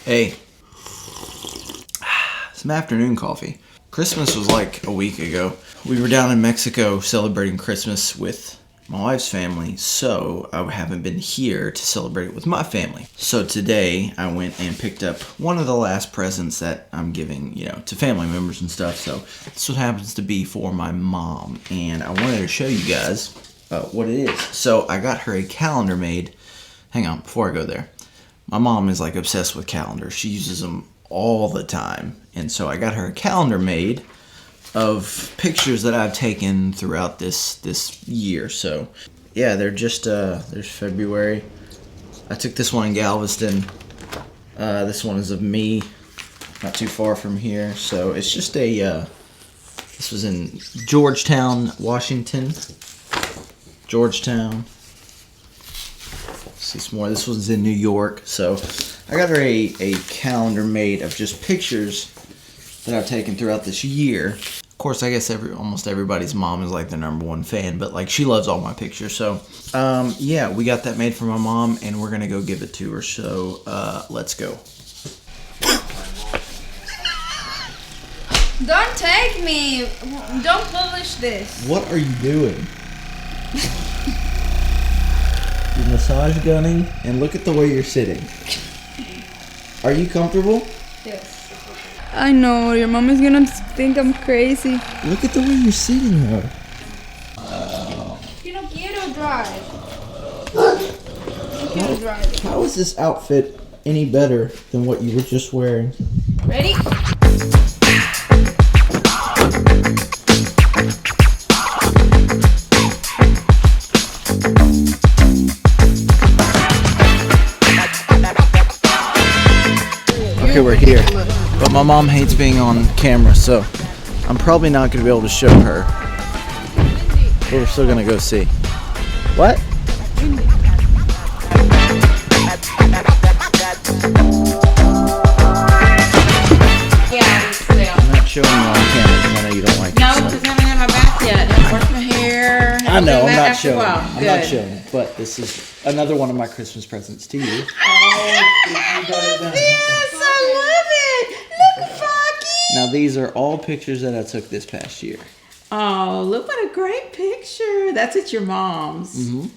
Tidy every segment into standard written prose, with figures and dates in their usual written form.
Hey, some afternoon coffee. Christmas was like a week ago. We were down in Mexico celebrating Christmas with my wife's family, so I haven't been here to celebrate it with my family. So today I went and picked up one of the last presents that I'm giving, to family members and stuff. So this one happens to be for my mom, and I wanted to show you guys what it is. So I got her a calendar made. Hang on, before I go there. My mom is like obsessed with calendars. She uses them all the time. And so I got her a calendar made of pictures that I've taken throughout this year. So yeah, they're just, there's February. I took this one in Galveston. This one is of me, not too far from here. So it's just this was in Georgetown, Washington. Georgetown. See some more. This one's in New York. So I got her a calendar made of just pictures that I've taken throughout this year. Of course, I guess almost everybody's mom is like the #1 fan, but like she loves all my pictures. So yeah, we got that made for my mom, and we're gonna go give it to her. So let's go. Don't take me. Don't publish this. What are you doing? You're massage gunning, and look at the way you're sitting. Are you comfortable? Yes. I know, your mom is gonna think I'm crazy. Look at the way you're sitting though. You no quiero drive. No quiero drive. How is this outfit any better than what you were just wearing? Ready? Okay, we're here. But my mom hates being on camera, so I'm probably not going to be able to show her. But we're still going to go see. What? I'm not showing you on camera because I know you don't like it. No, because I haven't had my bath yet. I washed my hair. I know, I'm not after a showing. while. I'm Good. not showing. But this is another one of my Christmas presents to you. Yes, I love it. Look, Foggy. Now these are all pictures that I took this past year. Oh, look what a great picture. That's at your mom's. Mm-hmm.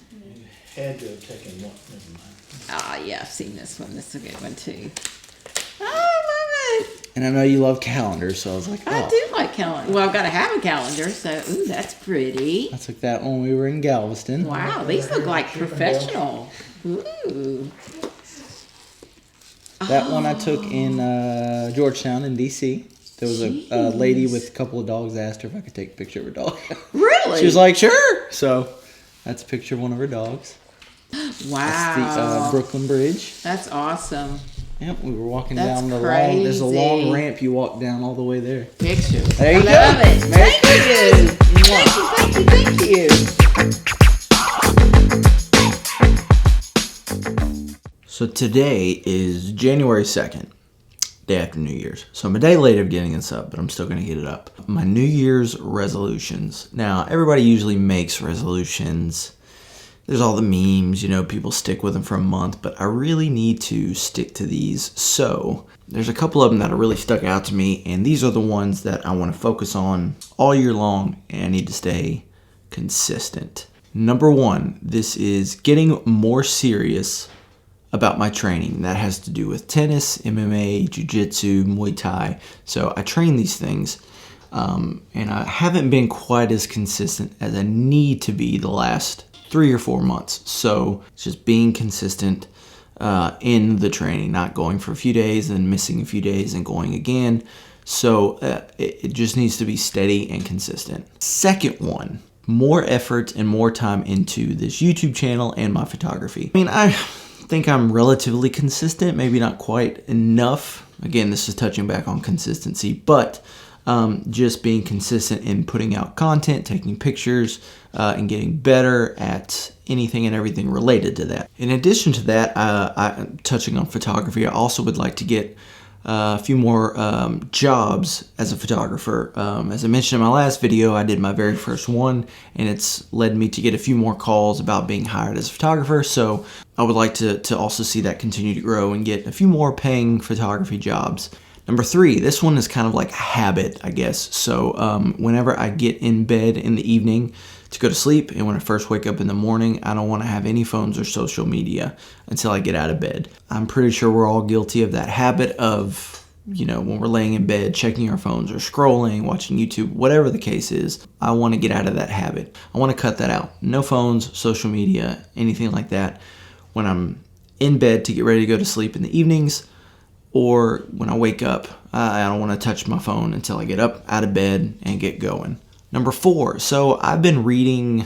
Had to have taken one. Never mind. Oh, yeah, I've seen this one. This is a good one, too. Oh, I love it. And I know you love calendars, so I was like, oh. I do like calendar. Well, I've got to have a calendar, so, ooh, that's pretty. I took that when we were in Galveston. Wow, these look like professional. Ooh. That one I took in Georgetown in D.C. There was a lady with a couple of dogs. I asked her if I could take a picture of her dog. Really? She was like, sure. So that's a picture of one of her dogs. Wow. That's the Brooklyn Bridge. That's awesome. Yep, we were walking That's down the long. There's a long crazy. ramp you walk down all the way there. Pictures. There you I love go. it. Merry Thank you. Thank you. So today is January 2nd, day after New Year's. So I'm a day late of getting this up, but I'm still going to get it up. My New Year's resolutions. Now, everybody usually makes resolutions. There's all the memes, people stick with them for a month, but I really need to stick to these. So there's a couple of them that have really stuck out to me, and these are the ones that I want to focus on all year long, and I need to stay consistent. Number 1, this is getting more serious about my training. That has to do with tennis, MMA, jiu-jitsu, Muay Thai. So I train these things, and I haven't been quite as consistent as I need to be the last 3 or 4 months. So it's just being consistent in the training, not going for a few days and missing a few days and going again. So it just needs to be steady and consistent. Second one, more effort and more time into this YouTube channel and my photography. I think I'm relatively consistent, maybe not quite enough. Again, this is touching back on consistency, but just being consistent in putting out content, taking pictures, and getting better at anything and everything related to that. In addition to that, touching on photography, I also would like to get a few more jobs as a photographer. As I mentioned in my last video, I did my very first one, and it's led me to get a few more calls about being hired as a photographer. So I would like to also see that continue to grow and get a few more paying photography jobs. Number 3, this one is kind of like a habit, I guess. So whenever I get in bed in the evening to go to sleep, and when I first wake up in the morning, I don't want to have any phones or social media until I get out of bed. I'm pretty sure we're all guilty of that habit of, when we're laying in bed, checking our phones or scrolling, watching YouTube, whatever the case is. I want to get out of that habit. I want to cut that out. No phones, social media, anything like that when I'm in bed to get ready to go to sleep in the evenings, or when I wake up. I don't want to touch my phone until I get up out of bed and get going. Number 4, so I've been reading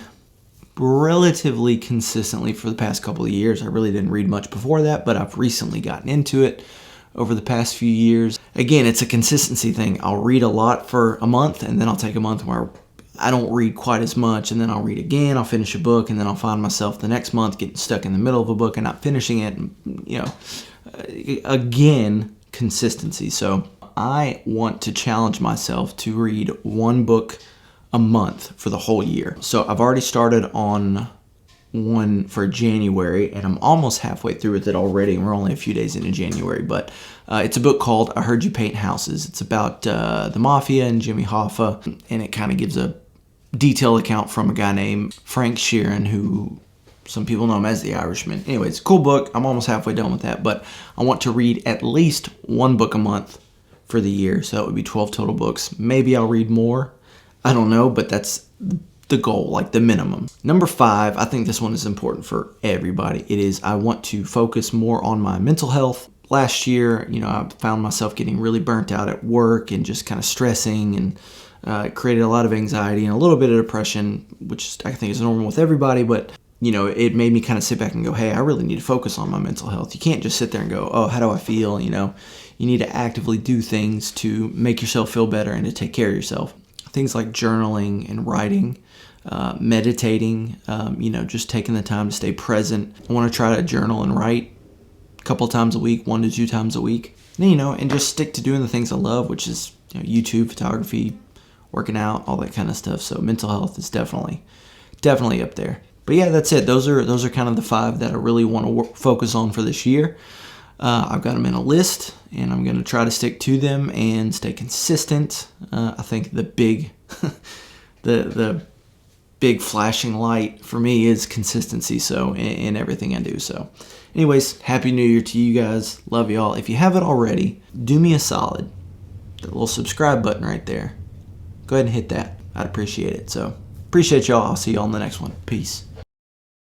relatively consistently for the past couple of years. I really didn't read much before that, but I've recently gotten into it over the past few years. Again, it's a consistency thing. I'll read a lot for a month, and then I'll take a month where I don't read quite as much, and then I'll read again, I'll finish a book, and then I'll find myself the next month getting stuck in the middle of a book and not finishing it. And, again, consistency. So I want to challenge myself to read one book a month for the whole year. So I've already started on one for January, and I'm almost halfway through with it already, and we're only a few days into January. But it's a book called I Heard You Paint Houses. It's about the Mafia and Jimmy Hoffa, and it kind of gives a detailed account from a guy named Frank Sheeran, who some people know him as the Irishman. Anyway, it's a cool book. I'm almost halfway done with that, but I want to read at least one book a month for the year, so that would be 12 total books. Maybe I'll read more. I don't know, but that's the goal, like the minimum. Number 5, I think this one is important for everybody. It is I want to focus more on my mental health. Last year, I found myself getting really burnt out at work and just kind of stressing, and it created a lot of anxiety and a little bit of depression, which I think is normal with everybody, but it made me kind of sit back and go, hey, I really need to focus on my mental health. You can't just sit there and go, oh, how do I feel? You need to actively do things to make yourself feel better and to take care of yourself. Things like journaling and writing, meditating, just taking the time to stay present. I want to try to journal and write a couple times a week, 1 to 2 times a week. And just stick to doing the things I love, which is YouTube, photography, working out, all that kind of stuff. So mental health is definitely up there. But yeah, that's it. Those are kind of the 5 that I really want to focus on for this year. I've got them in a list, and I'm going to try to stick to them and stay consistent. I think the big flashing light for me is consistency. So in everything I do. So anyways, Happy New Year to you guys. Love y'all. If you haven't already, do me a solid. The little subscribe button right there. Go ahead and hit that. I'd appreciate it. So appreciate y'all. I'll see y'all in the next one. Peace.